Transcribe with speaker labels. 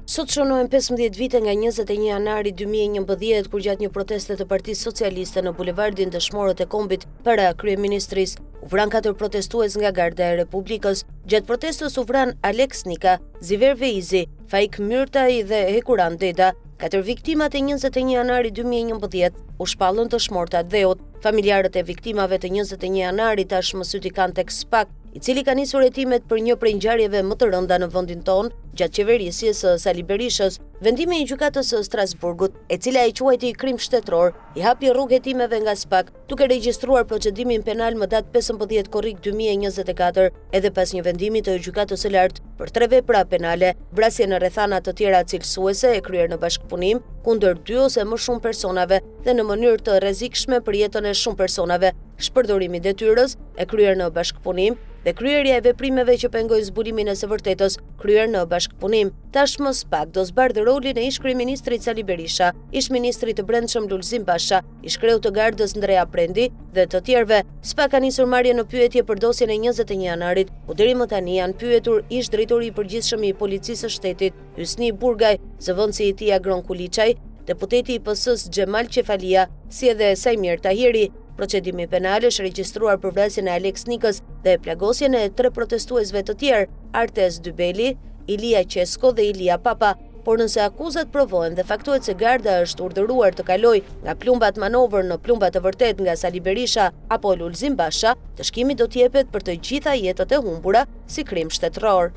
Speaker 1: Sot shënohen 15 vite nga 21 janari 2011 kur gjatë një proteste të Partisë Socialiste në bulevardin Dëshmorët e Kombit para kryeministrisë u vran 4 protestues nga Garda e Republikës. Gjatë protestës u vran Alex Nika, Ziver Veizi, Faik Myrtaj dhe Hekuran Deda. 4 viktimat e 21 janari 2011 u shpallën të shmortat dheut. Familjarët e viktimave të 21 janari tashmë syt i kanë tek SPAK, i cili ka nisur hetimet për një prej ngjarjeve më të rënda në vendin tonë gjatë qeverisjes së Sali Berishës. Vendimi i gjykatës së Strasburgut, e cila e quajti krim shtetëror, i hapi rrugë hetimeve nga SPAK, duke regjistruar procedimin penal më datë 15 korrik 2024, edhe pas një vendimi të gjykatës së lartë për 3 vepra penale, vrasje në rrethana të tjera cilësuese e kryer në bashkëpunim kundër 2 ose më shumë personave dhe në mënyrë të rrezikshme për jetën e shumë personave, shpërdorimi i detyrës e kryer në bashkëpunim dhe kryerja e veprimeve që pengojnë zbulimin e së vërtetës kryer në bashkëpunim. Tashmë SPAK do zbardhë rolin e ish-kryeministrit Sali Berisha, ish-ministrit të Brendshëm Lulzim Basha, ish-kreu të Gardës Ndrea Prendi dhe të tjerëve. SPAK ka nisur marrje në pyetje për dosjen e 21 janarit, ku deri më tani janë pyetur ish-drejtori i përgjithshëm i Policisë së Shtetit Hysni Burgaj, zëvendësi i tij Agron Kuliçaj, deputeti i PS-s Xhemal Qefalia, si edhe Sajmir Tahiri. Procedimi penal është regjistruar për vrasjen e Alex Nikës dhe plagosjen e 3 protestuesve të tjerë, Artes Dybeli, Ilia Qesko dhe Ilia Papa, por nëse akuzat provohen dhe faktohet se Garda është urdhëruar të kalojë nga plumbat manovër në plumba të vërtet nga Sali Berisha apo Lulzim Basha, dëshkimi do t'jepet për të gjitha jetët e humbura si krim shtetëror.